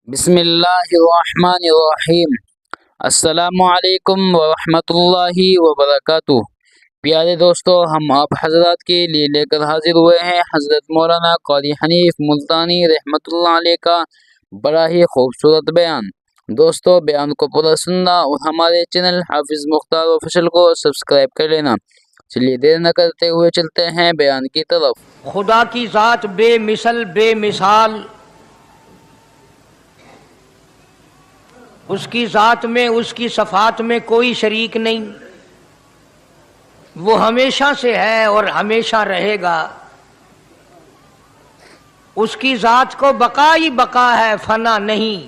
بسم اللہ الرحمن الرحیم۔ السلام علیکم ورحمۃ اللہ وبرکاتہ۔ پیارے دوستو، ہم آپ حضرات کے لیے لے کر حاضر ہوئے ہیں حضرت مولانا قاری حنیف ملتانی رحمۃ اللہ علیہ کا بڑا ہی خوبصورت بیان۔ دوستو، بیان کو پورا سننا اور ہمارے چینل حافظ مختار آفیشل کو سبسکرائب کر لینا۔ چلیے دیر نہ کرتے ہوئے چلتے ہیں بیان کی طرف۔ خدا کی ذات بے مثل بے مثال، اس کی ذات میں اس کی صفات میں کوئی شریک نہیں، وہ ہمیشہ سے ہے اور ہمیشہ رہے گا۔ اس کی ذات کو بقا ہی بقا ہے، فنا نہیں۔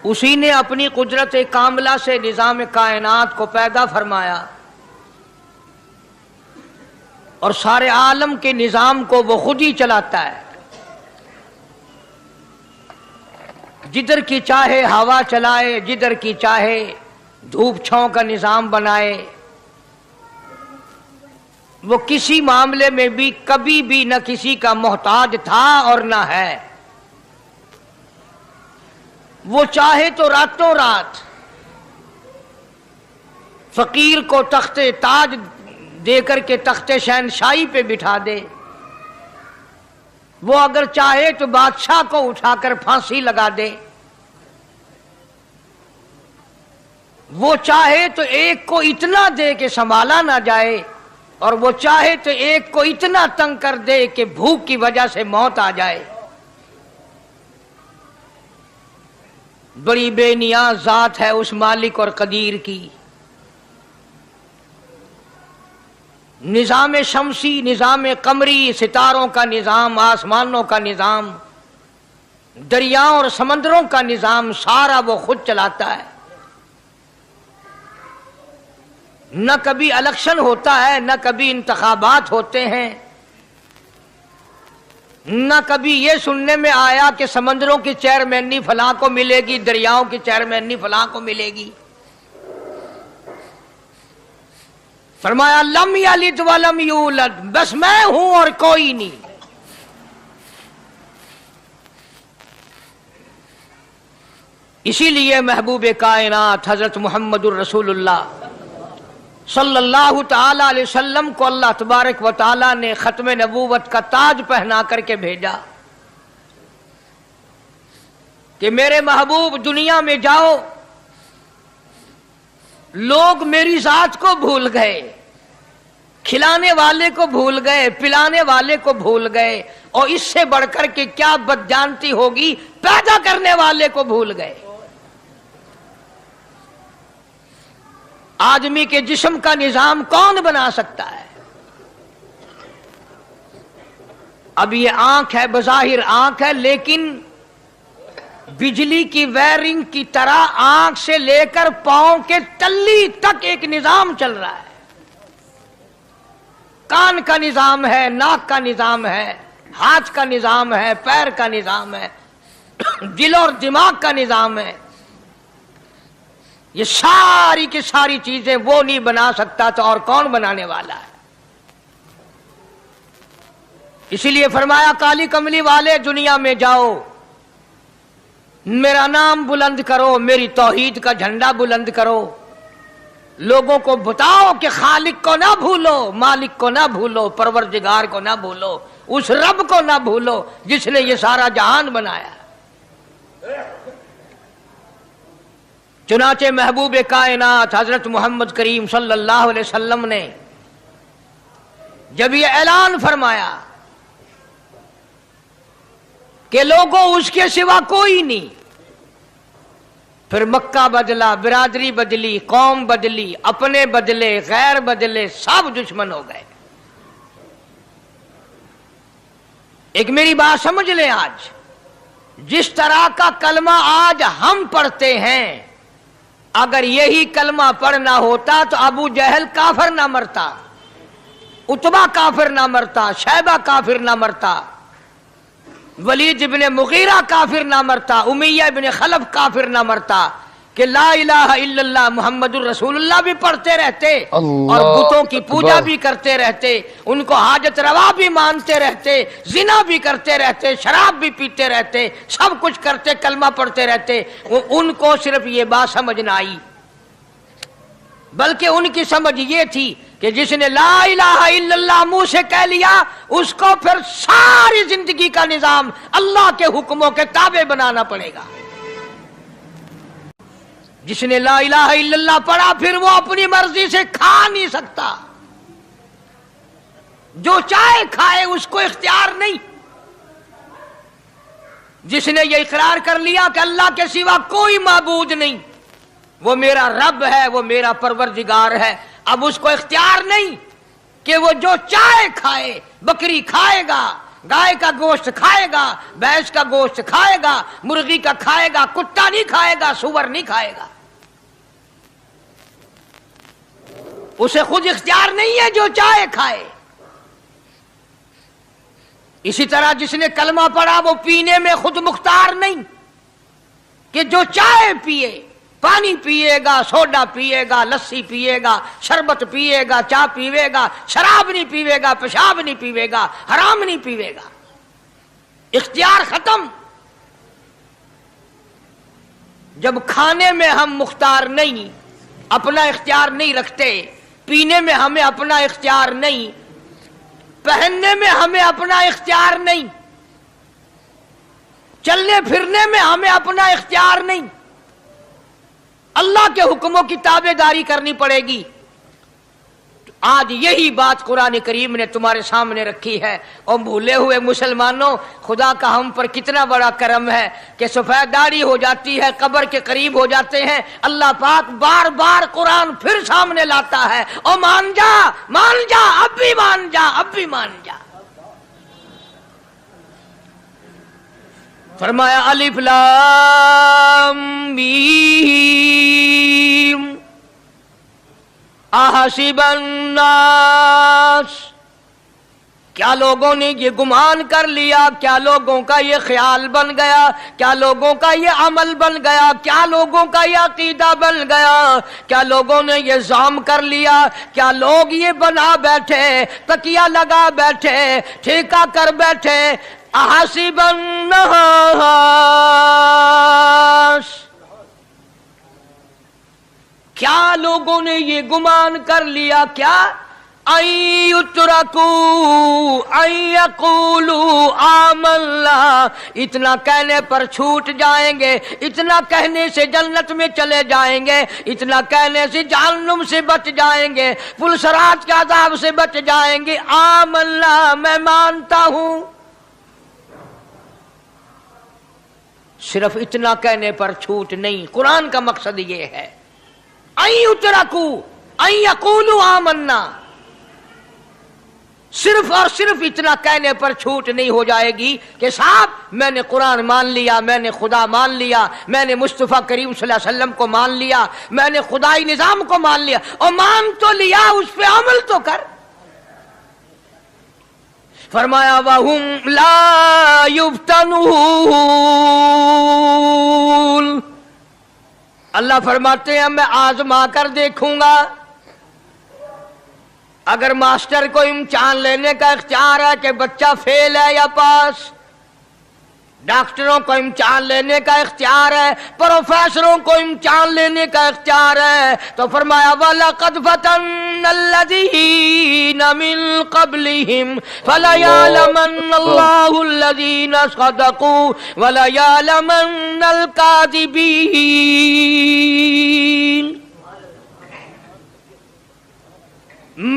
اسی نے اپنی قدرت کاملہ سے نظام کائنات کو پیدا فرمایا اور سارے عالم کے نظام کو وہ خود ہی چلاتا ہے۔ جدھر کی چاہے ہوا چلائے، جدھر کی چاہے دھوپ چھاؤں کا نظام بنائے۔ وہ کسی معاملے میں بھی کبھی بھی نہ کسی کا محتاج تھا اور نہ ہے۔ وہ چاہے تو راتوں رات فقیر کو تخت تاج دے کر کے تخت شہنشاہی پہ بٹھا دے، وہ اگر چاہے تو بادشاہ کو اٹھا کر پھانسی لگا دے، وہ چاہے تو ایک کو اتنا دے کہ سنبھالا نہ جائے، اور وہ چاہے تو ایک کو اتنا تنگ کر دے کہ بھوک کی وجہ سے موت آ جائے۔ بڑی بے نیاز ذات ہے اس مالک اور قدیر کی۔ نظام شمسی، نظام قمری، ستاروں کا نظام، آسمانوں کا نظام، دریاؤں اور سمندروں کا نظام، سارا وہ خود چلاتا ہے۔ نہ کبھی الیکشن ہوتا ہے، نہ کبھی انتخابات ہوتے ہیں، نہ کبھی یہ سننے میں آیا کہ سمندروں کی چیئرمینی فلاں کو ملے گی، دریاؤں کی چیئرمینی فلاں کو ملے گی۔ فرمایا لم یلد ولم یولد، بس میں ہوں اور کوئی نہیں۔ اسی لیے محبوب کائنات حضرت محمد الرسول اللہ صلی اللہ تعالی علیہ وسلم کو اللہ تبارک و تعالی نے ختم نبوت کا تاج پہنا کر کے بھیجا کہ میرے محبوب دنیا میں جاؤ، لوگ میری ذات کو بھول گئے، کھلانے والے کو بھول گئے، پلانے والے کو بھول گئے، اور اس سے بڑھ کر کے کیا بدجانتی ہوگی، پیدا کرنے والے کو بھول گئے۔ آدمی کے جسم کا نظام کون بنا سکتا ہے؟ اب یہ آنکھ ہے، بظاہر آنکھ ہے، لیکن بجلی کی وائرنگ کی طرح آنکھ سے لے کر پاؤں کے تلی تک ایک نظام چل رہا ہے۔ کان کا نظام ہے، ناک کا نظام ہے، ہاتھ کا نظام ہے، پیر کا نظام ہے، دل اور دماغ کا نظام ہے۔ یہ ساری کی ساری چیزیں وہ نہیں بنا سکتا تو اور کون بنانے والا ہے؟ اسی لیے فرمایا کالی کملی والے دنیا میں جاؤ، میرا نام بلند کرو، میری توحید کا جھنڈا بلند کرو، لوگوں کو بتاؤ کہ خالق کو نہ بھولو، مالک کو نہ بھولو، پروردگار کو نہ بھولو، اس رب کو نہ بھولو جس نے یہ سارا جہان بنایا۔ چنانچہ محبوب کائنات حضرت محمد کریم صلی اللہ علیہ وسلم نے جب یہ اعلان فرمایا کہ لوگوں اس کے سوا کوئی نہیں، پھر مکہ بدلا، برادری بدلی، قوم بدلی، اپنے بدلے، غیر بدلے، سب دشمن ہو گئے۔ ایک میری بات سمجھ لیں، آج جس طرح کا کلمہ آج ہم پڑھتے ہیں، اگر یہی کلمہ پڑھنا ہوتا تو ابو جہل کافر نہ مرتا، عتبہ کافر نہ مرتا، شیبہ کافر نہ مرتا، ولید ابن مغیرہ کافر نہ مرتا، امیہ ابن خلف کافر نہ مرتا، کہ لا الہ الا اللہ محمد الرسول اللہ بھی پڑھتے رہتے اللہ اور بتوں کی پوجا اکبر۔ بھی کرتے رہتے، ان کو حاجت روا بھی مانتے رہتے، زنا بھی کرتے رہتے، شراب بھی پیتے رہتے، سب کچھ کرتے، کلمہ پڑھتے رہتے، ان کو صرف یہ بات سمجھ نہ آئی، بلکہ ان کی سمجھ یہ تھی کہ جس نے لا الہ الا اللہ منہ سے کہہ لیا اس کو پھر ساری زندگی کا نظام اللہ کے حکموں کے تابع بنانا پڑے گا۔ جس نے لا الہ الا اللہ پڑھا پھر وہ اپنی مرضی سے کھا نہیں سکتا، جو چاہے کھائے، اس کو اختیار نہیں۔ جس نے یہ اقرار کر لیا کہ اللہ کے سوا کوئی معبود نہیں، وہ میرا رب ہے، وہ میرا پروردگار ہے، اب اس کو اختیار نہیں کہ وہ جو چاہے کھائے، بکری کھائے گا، گائے کا گوشت کھائے گا، بھینس کا گوشت کھائے گا، مرغی کا کھائے گا، کتا نہیں کھائے گا، سور نہیں کھائے گا، اسے خود اختیار نہیں ہے، جو چاہے کھائے۔ اسی طرح جس نے کلمہ پڑھا وہ پینے میں خود مختار نہیں کہ جو چاہے پیے، پانی پیے گا، سوڈا پیے گا، لسی پیے گا، شربت پیے گا، چائے پیوے گا، شراب نہیں پیوے گا، پیشاب نہیں پیوے گا، حرام نہیں پیوے گا، اختیار ختم۔ جب کھانے میں ہم مختار نہیں، اپنا اختیار نہیں رکھتے، پینے میں ہمیں اپنا اختیار نہیں، پہننے میں ہمیں اپنا اختیار نہیں، چلنے پھرنے میں ہمیں اپنا اختیار نہیں، اللہ کے حکموں کی تابع داری کرنی پڑے گی۔ آج یہی بات قرآن کریم نے تمہارے سامنے رکھی ہے، اور بھولے ہوئے مسلمانوں، خدا کا ہم پر کتنا بڑا کرم ہے کہ سفید داڑھی ہو جاتی ہے، قبر کے قریب ہو جاتے ہیں، اللہ پاک بار بار قرآن پھر سامنے لاتا ہے، اور مان جا، مان جا، اب بھی مان جا، اب بھی مان جا۔ فرمایا الف لام میم احسب الناس، کیا لوگوں نے یہ گمان کر لیا، کیا لوگوں کا یہ خیال بن گیا، کیا لوگوں کا یہ عمل بن گیا، کیا لوگوں کا یہ عقیدہ بن گیا، کیا لوگوں نے یہ زعم کر لیا، کیا لوگ یہ بنا بیٹھے، تکیہ لگا بیٹھے، ٹھیکہ کر بیٹھے، احسب الناس، کیا لوگوں نے یہ گمان کر لیا، کیا ان یترکوا ان یقولوا آمنا، اتنا کہنے پر چھوٹ جائیں گے، اتنا کہنے سے جنت میں چلے جائیں گے، اتنا کہنے سے جہنم سے بچ جائیں گے، پلسرات کے عذاب سے بچ جائیں گے، آمنا میں مانتا ہوں۔ صرف اتنا کہنے پر چھوٹ نہیں، قرآن کا مقصد یہ ہے ان یترکوا ان یقولوا آمنا، صرف اور صرف اتنا کہنے پر چھوٹ نہیں ہو جائے گی کہ صاحب میں نے قرآن مان لیا، میں نے خدا مان لیا، میں نے مصطفیٰ کریم صلی اللہ علیہ وسلم کو مان لیا، میں نے خدائی نظام کو مان لیا، اور مان تو لیا، اس پہ عمل تو کر۔ فرمایا وَهُمْ لَا يُفْتَنُونَ، اللہ فرماتے ہیں میں آزما کر دیکھوں گا۔ اگر ماسٹر کو امتحان لینے کا اختیار ہے کہ بچہ فیل ہے یا پاس، ڈاکٹروں کو امتحان لینے کا اختیار ہے، پروفیسروں کو امتحان لینے کا اختیار ہے، تو فرمایا وَلَقَدْ فَتَنَّ الَّذِينَ مِن قَبْلِهِمْ فَلَيَعْلَمَنَّ اللَّهُ الَّذِينَ صَدَقُوا وَلَيَعْلَمَنَّ الْكَاذِبِينَ۔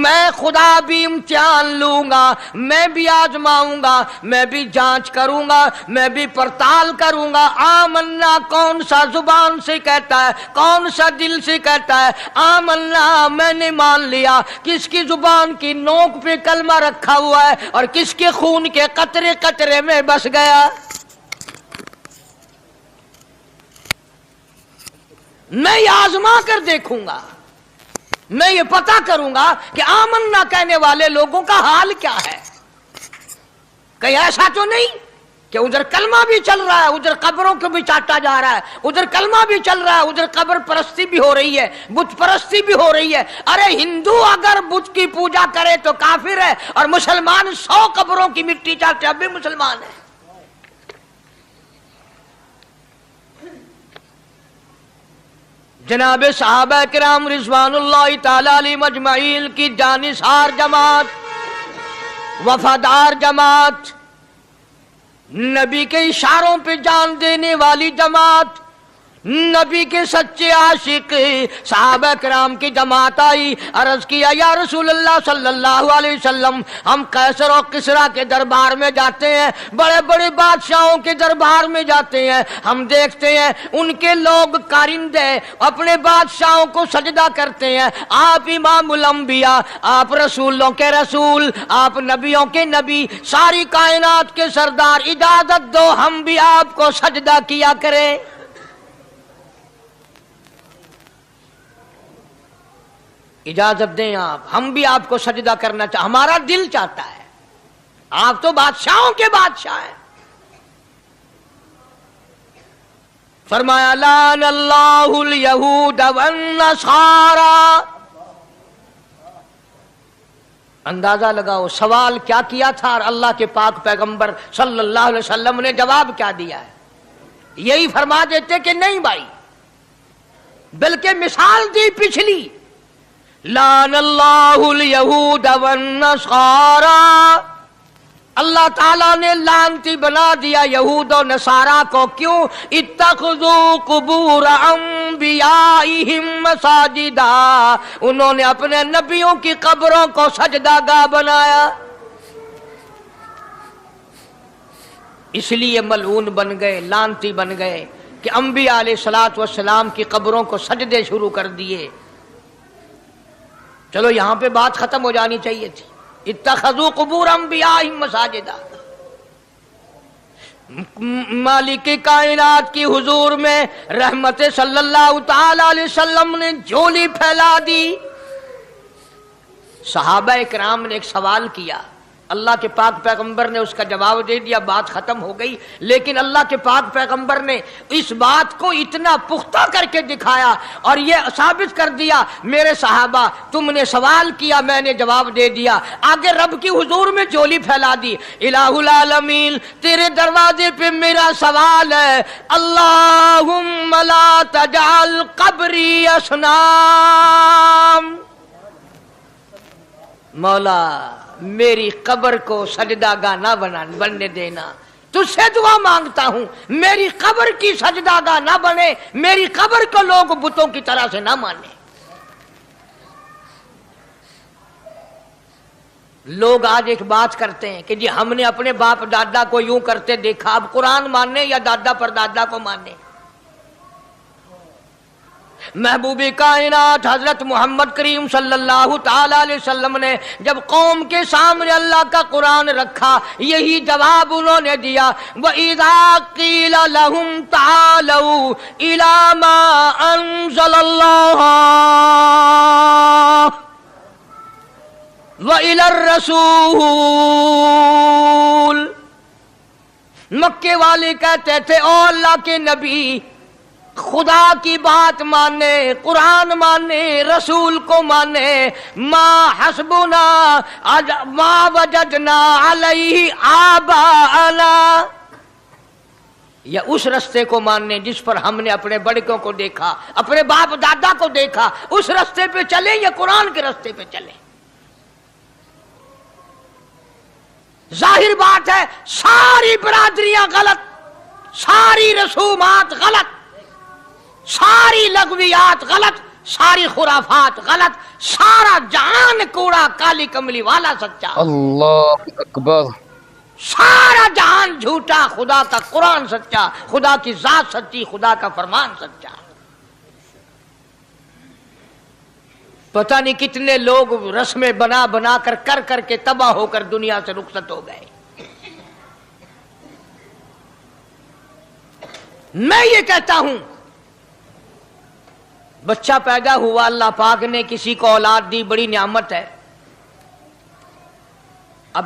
میں خدا بھی امتحان لوں گا، میں بھی آزماؤں گا، میں بھی جانچ کروں گا، میں بھی پڑتال کروں گا۔ آمنا کون سا زبان سے کہتا ہے، کون سا دل سے کہتا ہے آمنا میں نے مان لیا، کس کی زبان کی نوک پہ کلمہ رکھا ہوا ہے اور کس کے خون کے قطرے قطرے میں بس گیا۔ میں یہ آزما کر دیکھوں گا، میں یہ پتہ کروں گا کہ آمنا کہنے والے لوگوں کا حال کیا ہے، کہیں ایسا تو نہیں کہ ادھر کلمہ بھی چل رہا ہے، ادھر قبروں کو بھی چاٹا جا رہا ہے، ادھر کلمہ بھی چل رہا ہے، ادھر قبر پرستی بھی ہو رہی ہے، بت پرستی بھی ہو رہی ہے۔ ارے ہندو اگر بت کی پوجا کرے تو کافر ہے، اور مسلمان 100 قبروں کی مٹی چاٹے اب بھی مسلمان ہے۔ جناب صحابہ کرام رضوان اللہ تعالی علیہم اجمعین کی جانثار جماعت، وفادار جماعت، نبی کے اشاروں پہ جان دینے والی جماعت، نبی کے سچے عاشق صحابہ کرام کی جماعت آئی، عرض کیا یا رسول اللہ صلی اللہ علیہ وسلم، ہم قیصر و کسریٰ کے دربار میں جاتے ہیں، بڑے بڑے بادشاہوں کے دربار میں جاتے ہیں، ہم دیکھتے ہیں ان کے لوگ کارندے اپنے بادشاہوں کو سجدہ کرتے ہیں، آپ امام الانبیاء، آپ رسولوں کے رسول، آپ نبیوں کے نبی، ساری کائنات کے سردار، اجازت دو ہم بھی آپ کو سجدہ کیا کریں۔ اجازت دیں آپ، ہم بھی آپ کو سجدہ کرنا چاہتے، ہمارا دل چاہتا ہے، آپ تو بادشاہوں کے بادشاہ ہیں۔ فرمایا لعن اللہ الیہود والنصارى۔ اندازہ لگاؤ سوال کیا کیا تھا اور اللہ کے پاک پیغمبر صلی اللہ علیہ وسلم نے جواب کیا دیا ہے؟ یہی فرما دیتے کہ نہیں بھائی، بلکہ مثال دی پچھلی، لعن اللہ الیہود والنصارى، اللہ تعالیٰ نے لعنتی بنا دیا یہود و نصارہ کو، کیوں؟ اتخذوا قبور انبیائہم مساجدا، انہوں نے اپنے نبیوں کی قبروں کو سجدہ گاہ بنایا، اس لیے ملعون بن گئے، لعنتی بن گئے کہ انبیاء علیہ الصلوۃ والسلام کی قبروں کو سجدے شروع کر دیے۔ چلو یہاں پہ بات ختم ہو جانی چاہیے تھی، اتخذوا قبور انبیائہم مساجدا۔ مالک کائنات کی حضور میں رحمت صلی اللہ تعالی علیہ وسلم نے جھولی پھیلا دی۔ صحابہ کرام نے ایک سوال کیا، اللہ کے پاک پیغمبر نے اس کا جواب دے دیا، بات ختم ہو گئی، لیکن اللہ کے پاک پیغمبر نے اس بات کو اتنا پختہ کر کے دکھایا اور یہ ثابت کر دیا، میرے صحابہ تم نے سوال کیا، میں نے جواب دے دیا، آگے رب کی حضور میں جھولی پھیلا دی۔ الہ العالمین تیرے دروازے پہ میرا سوال ہے، اللہم لا تجعل قبری اصنام، مولا میری قبر کو سجدہ گاہ نہ بننے دینا، تجھ سے دعا مانگتا ہوں میری قبر کی سجدہ گاہ نہ بنے، میری قبر کو لوگ بتوں کی طرح سے نہ مانے۔ لوگ آج ایک بات کرتے ہیں کہ جی ہم نے اپنے باپ دادا کو یوں کرتے دیکھا، اب قرآن ماننے یا دادا پر دادا کو ماننے؟ محبوب کائنات حضرت محمد کریم صلی اللہ تعالی علیہ وسلم نے جب قوم کے سامنے اللہ کا قرآن رکھا، یہی جواب انہوں نے دیا، وَإِذَا قِيلَ لَهُمْ تَعَالَوْا إِلَى مَا أَنزَلَ اللَّهُ وَإِلَى الرَّسُولِ، مکے والے کہتے تھے او اللہ کے نبی، خدا کی بات مانے، قرآن مانے، رسول کو مانے، ما حسبنا ما وجدنا علیہ آباءنا، یا اس رستے کو ماننے جس پر ہم نے اپنے بڑکوں کو دیکھا، اپنے باپ دادا کو دیکھا، اس رستے پہ چلیں یا قرآن کے رستے پہ چلیں؟ ظاہر بات ہے ساری برادریاں غلط، ساری رسومات غلط، ساری لغویات غلط، ساری خرافات غلط، سارا جہان کوڑا، کالی کملی والا سچا، اللہ اکبر، سارا جہان جھوٹا، خدا کا قرآن سچا، خدا کی ذات سچی، خدا کا فرمان سچا۔ پتہ نہیں کتنے لوگ رسمیں بنا بنا کر کے تباہ ہو کر دنیا سے رخصت ہو گئے۔ میں یہ کہتا ہوں بچہ پیدا ہوا، اللہ پاک نے کسی کو اولاد دی، بڑی نعمت ہے، اب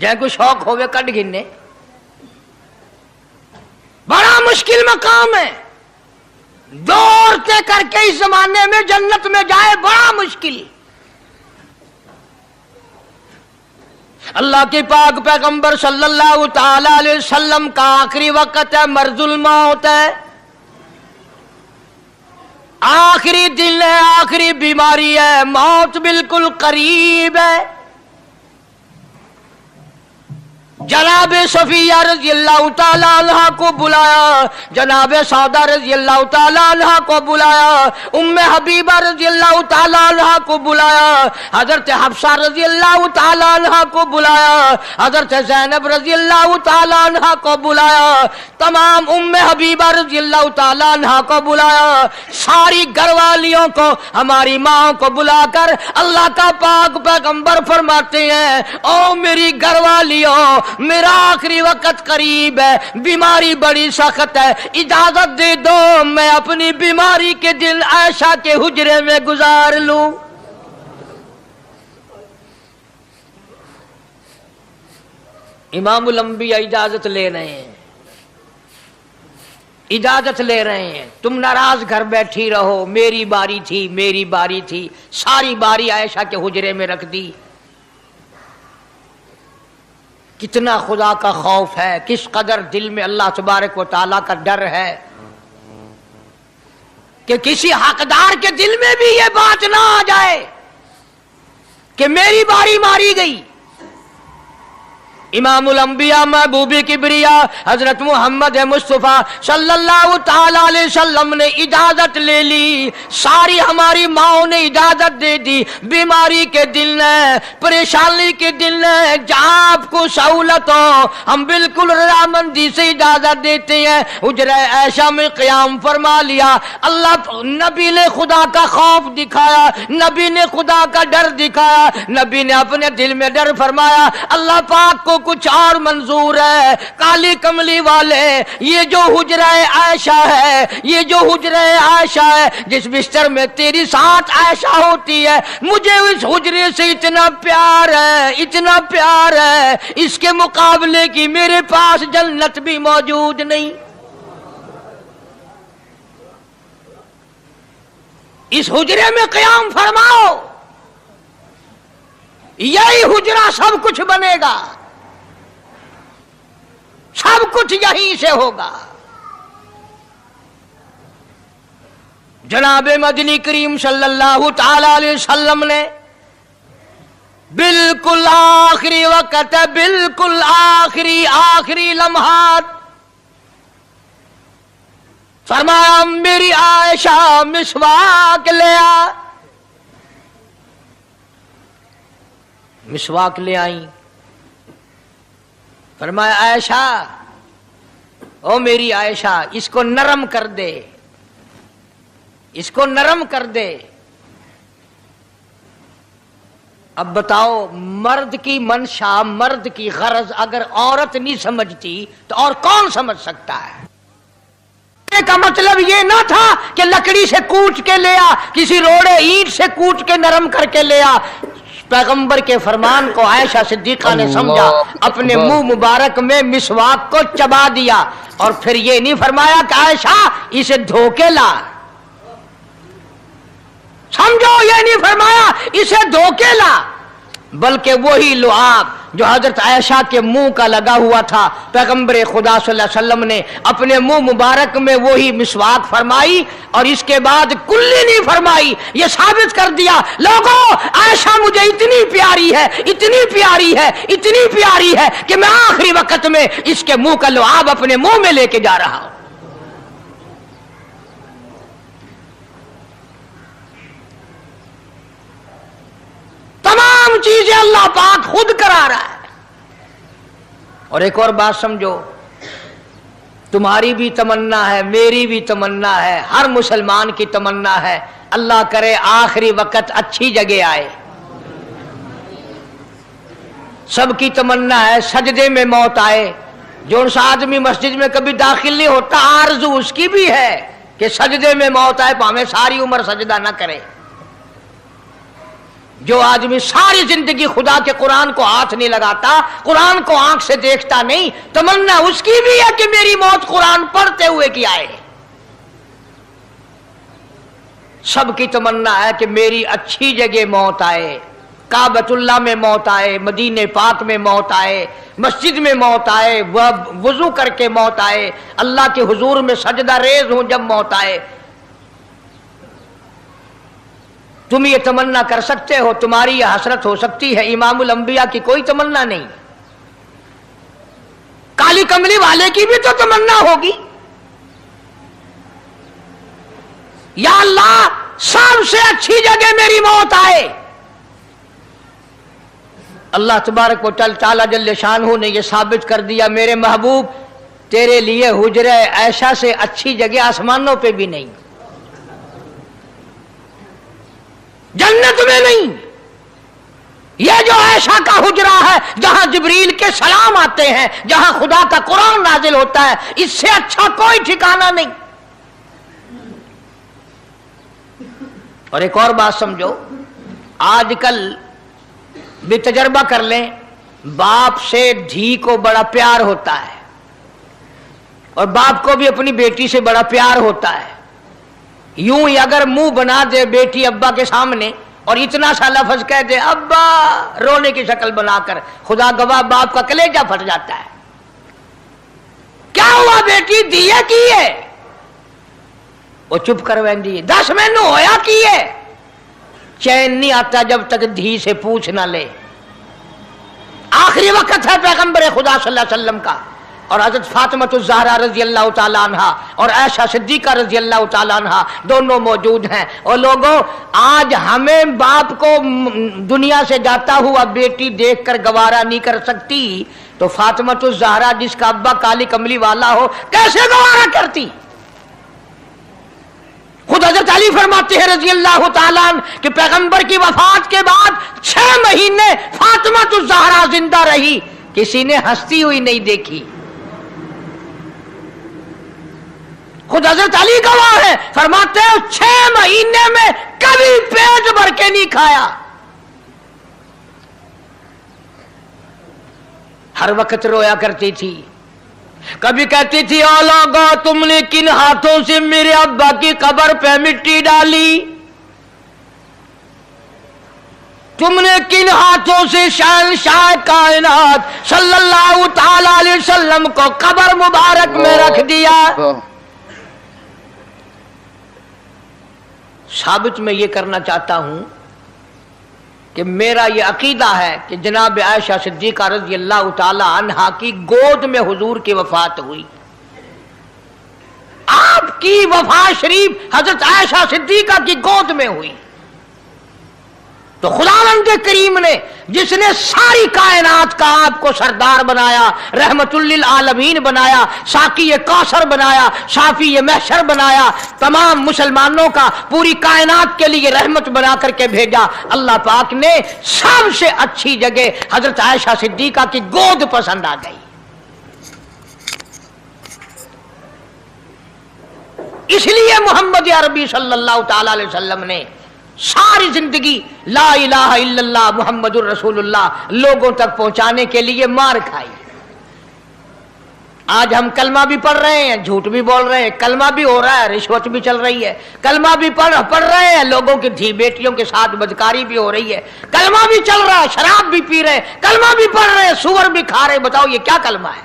جائے کوئی شوق ہوئے کٹ گھننے، بڑا مشکل مقام ہے، دو عورتیں کر کے اس زمانے میں جنت میں جائے بڑا مشکل۔ اللہ کے پاک پیغمبر صلی اللہ تعالی علیہ وسلم کا آخری وقت ہے، مرض الموت ہے، آخری دن ہے، آخری بیماری ہے، موت بالکل قریب ہے۔ جناب صفیہ رضی اللہ تعالی عنہ کو بلایا، جناب سودا رضی اللہ تعالی عنہ کو بلایا، ام حبیبہ رضی اللہ تعالی عنہ کو بلایا، حضرت حفصہ رضی اللہ تعالی عنہ کو بلایا، حضرت زینب رضی اللہ تعالی عنہ کو بلایا، تمام ام حبیبہ رضی اللہ تعالی عنہ کو بلایا، ساری گھر والیوں کو، ہماری ماں کو بلا کر اللہ کا پاک پیغمبر فرماتے ہیں، او میری گھر والیوں، میرا آخری وقت قریب ہے، بیماری بڑی سخت ہے، اجازت دے دو میں اپنی بیماری کے دن عائشہ کے حجرے میں گزار لوں۔ امام الانبیاء اجازت لے رہے ہیں، اجازت لے رہے ہیں، تم ناراض گھر بیٹھی رہو، میری باری تھی، میری باری تھی، ساری باری عائشہ کے حجرے میں رکھ دی۔ کتنا خدا کا خوف ہے، کس قدر دل میں اللہ تبارک و تعالیٰ کا ڈر ہے کہ کسی حقدار کے دل میں بھی یہ بات نہ آ جائے کہ میری باری ماری گئی۔ امام الانبیاء محبوب کبریا حضرت محمد مصطفیٰ صلی اللہ تعالی علیہ وسلم نے اجازت لے لی، ساری ہماری ماں نے اجازت دے دی، بیماری کے دن ہے، پریشانی کے دن ہے، جہاں آپ کو سہولت ہو ہم بالکل رضامندی سے اجازت دیتے ہیں۔ حجرہ عائشہ میں قیام فرما لیا، اللہ نبی نے خدا کا خوف دکھایا، نبی نے خدا کا ڈر دکھایا، نبی نے اپنے دل میں ڈر فرمایا اللہ پاک کو کچھ اور منظور ہے۔ کالی کملی والے، یہ جو حجرہ عائشہ ہے، یہ جو حجرہ عائشہ ہے جس بستر میں تیری ساتھ عائشہ ہوتی ہے، مجھے اس حجرے سے اتنا پیار ہے، اتنا پیار ہے، اس کے مقابلے کی میرے پاس جنت بھی موجود نہیں۔ اس حجرے میں قیام فرماؤ، یہی حجرہ سب کچھ بنے گا، سب کچھ یہیں سے ہوگا۔ جناب مدنی کریم صلی اللہ تعالی علیہ وسلم نے بالکل آخری وقت ہے، بالکل آخری لمحات فرمایا میری عائشہ مسواک لے آ، مسواک لے آئی، فرمایا عائشہ، او میری عائشہ اس کو نرم کر دے، اس کو نرم کر دے۔ اب بتاؤ، مرد کی منشا، مرد کی غرض اگر عورت نہیں سمجھتی تو اور کون سمجھ سکتا ہے؟ کا مطلب یہ نہ تھا کہ لکڑی سے کوٹ کے لیا، کسی روڑے اینٹ سے کوٹ کے نرم کر کے لیا۔ پیغمبر کے فرمان کو عائشہ صدیقہ نے سمجھا، اپنے منہ مبارک میں مسواک کو چبا دیا، اور پھر یہ نہیں فرمایا کہ عائشہ اسے دھو کے لا، سمجھو یہ نہیں فرمایا اسے دھو کے لا، بلکہ وہی لعاب جو حضرت عائشہ کے منہ کا لگا ہوا تھا، پیغمبر خدا صلی اللہ علیہ وسلم نے اپنے منہ مبارک میں وہی مسواک فرمائی، اور اس کے بعد کلی نہیں فرمائی۔ یہ ثابت کر دیا لوگوں، عائشہ مجھے اتنی پیاری ہے، اتنی پیاری ہے، اتنی پیاری ہے کہ میں آخری وقت میں اس کے منہ کا لعاب اپنے منہ میں لے کے جا رہا ہوں۔ تمام چیزیں اللہ پاک خود کرا رہا ہے۔ اور ایک اور بات سمجھو، تمہاری بھی تمنا ہے، میری بھی تمنا ہے، ہر مسلمان کی تمنا ہے، اللہ کرے آخری وقت اچھی جگہ آئے۔ سب کی تمنا ہے سجدے میں موت آئے۔ جو سا آدمی مسجد میں کبھی داخل نہیں ہوتا، آرزو اس کی بھی ہے کہ سجدے میں موت آئے، ہمیں ساری عمر سجدہ نہ کرے۔ جو آدمی ساری زندگی خدا کے قرآن کو ہاتھ نہیں لگاتا، قرآن کو آنکھ سے دیکھتا نہیں، تمنا اس کی بھی ہے کہ میری موت قرآن پڑھتے ہوئے کی آئے۔ سب کی تمنا ہے کہ میری اچھی جگہ موت آئے، کعبۃ اللہ میں موت آئے، مدینہ پاک میں موت آئے، مسجد میں موت آئے، وضو کر کے موت آئے، اللہ کے حضور میں سجدہ ریز ہوں جب موت آئے۔ تم یہ تمنا کر سکتے ہو، تمہاری یہ حسرت ہو سکتی ہے، امام الانبیاء کی کوئی تمنا نہیں۔ کالی کملی والے کی بھی تو تمنا ہوگی، یا اللہ سب سے اچھی جگہ میری موت آئے۔ اللہ تبارک و تعالی جل شانہ نے یہ ثابت کر دیا، میرے محبوب تیرے لیے حجرہ عائشہ سے اچھی جگہ آسمانوں پہ بھی نہیں، جنت میں نہیں۔ یہ جو عائشہ کا حجرہ ہے جہاں جبریل کے سلام آتے ہیں، جہاں خدا کا قرآن نازل ہوتا ہے، اس سے اچھا کوئی ٹھکانہ نہیں۔ اور ایک اور بات سمجھو، آج کل بھی تجربہ کر لیں، باپ سے دھی کو بڑا پیار ہوتا ہے، اور باپ کو بھی اپنی بیٹی سے بڑا پیار ہوتا ہے۔ یوں ہی اگر منہ بنا دے بیٹی ابا کے سامنے اور اتنا سا لفظ کہہ دے ابا، رونے کی شکل بنا کر، خدا گواہ باپ کا کلیجہ پھٹ جاتا ہے۔ کیا ہوا بیٹی، دیے کی ہے؟ وہ چپ کر ویندی، 10 مہینوں ہویا کی ہے؟ چین نہیں آتا جب تک دھی سے پوچھ نہ لے۔ آخری وقت ہے پیغمبر خدا صلی اللہ علیہ وسلم کا، اور حضرت فاطمہ الزہرا رضی اللہ تعالیٰ عنہا اور عائشہ صدیقہ رضی اللہ تعالیٰ عنہا دونوں موجود ہیں۔ اور لوگوں، آج ہمیں باپ کو دنیا سے جاتا ہوا بیٹی دیکھ کر گوارا نہیں کر سکتی، تو فاطمہ الزہرا جس کا ابا کالی کملی والا ہو کیسے گوارا کرتی؟ خود حضرت علی فرماتے ہیں رضی اللہ تعالیٰ عنہ کہ پیغمبر کی وفات کے بعد 6 مہینے فاطمہ الزہرا زندہ رہی، کسی نے ہنستی ہوئی نہیں دیکھی۔ خود حضرت علی گواہ ہے، فرماتے ہیں 6 مہینے میں کبھی پیٹ بھر کے نہیں کھایا، ہر وقت رویا کرتی تھی۔ کبھی کہتی تھی اولاغا تم نے کن ہاتھوں سے میرے ابا کی قبر پہ مٹی ڈالی، تم نے کن ہاتھوں سے شہنشاہ کائنات صلی اللہ تعالی علیہ وسلم کو قبر مبارک میں رکھ دیا۔ ثابت میں یہ کرنا چاہتا ہوں کہ میرا یہ عقیدہ ہے کہ جناب عائشہ صدیقہ رضی اللہ تعالی عنہا کی گود میں حضور کی وفات ہوئی۔ آپ کی وفات شریف حضرت عائشہ صدیقہ کی گود میں ہوئی، تو خداوند کریم نے جس نے ساری کائنات کا آپ کو سردار بنایا، رحمت للعالمین بنایا، ساقی کوثر بنایا، شافی محشر بنایا، تمام مسلمانوں کا پوری کائنات کے لیے رحمت بنا کر کے بھیجا، اللہ پاک نے سب سے اچھی جگہ حضرت عائشہ صدیقہ کی گود پسند آ گئی۔ اس لیے محمد عربی صلی اللہ تعالی علیہ وسلم نے ساری زندگی لا الہ الا اللہ محمد الرسول اللہ لوگوں تک پہنچانے کے لیے مار کھائی۔ آج ہم کلمہ بھی پڑھ رہے ہیں، جھوٹ بھی بول رہے ہیں، کلمہ بھی ہو رہا ہے، رشوت بھی چل رہی ہے، کلمہ بھی پڑھ رہے ہیں، لوگوں کی دھی بیٹیوں کے ساتھ بدکاری بھی ہو رہی ہے، کلمہ بھی چل رہا ہے، شراب بھی پی رہے ہیں، کلمہ بھی پڑھ رہے ہیں، سور بھی کھا رہے ہیں۔ بتاؤ یہ کیا کلمہ ہے؟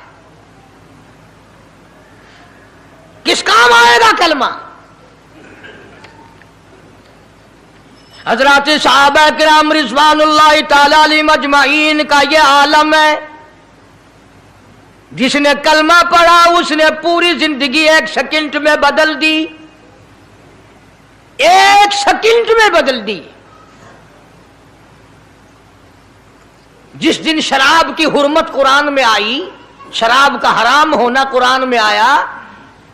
کس کام آئے گا کلمہ؟ حضرات صحابہ کرام رضوان اللہ تعالی علیہم اجمعین کا یہ عالم ہے، جس نے کلمہ پڑھا اس نے پوری زندگی 1 سیکنڈ میں بدل دی، 1 سیکنڈ میں بدل دی۔ جس دن شراب کی حرمت قرآن میں آئی، شراب کا حرام ہونا قرآن میں آیا،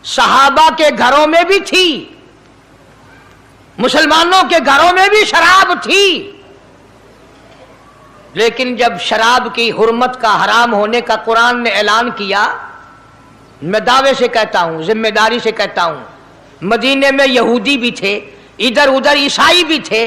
صحابہ کے گھروں میں بھی تھی، مسلمانوں کے گھروں میں بھی شراب تھی، لیکن جب شراب کی حرمت کا حرام ہونے کا قرآن نے اعلان کیا، میں دعوے سے کہتا ہوں، ذمہ داری سے کہتا ہوں، مدینے میں یہودی بھی تھے، ادھر ادھر عیسائی بھی تھے،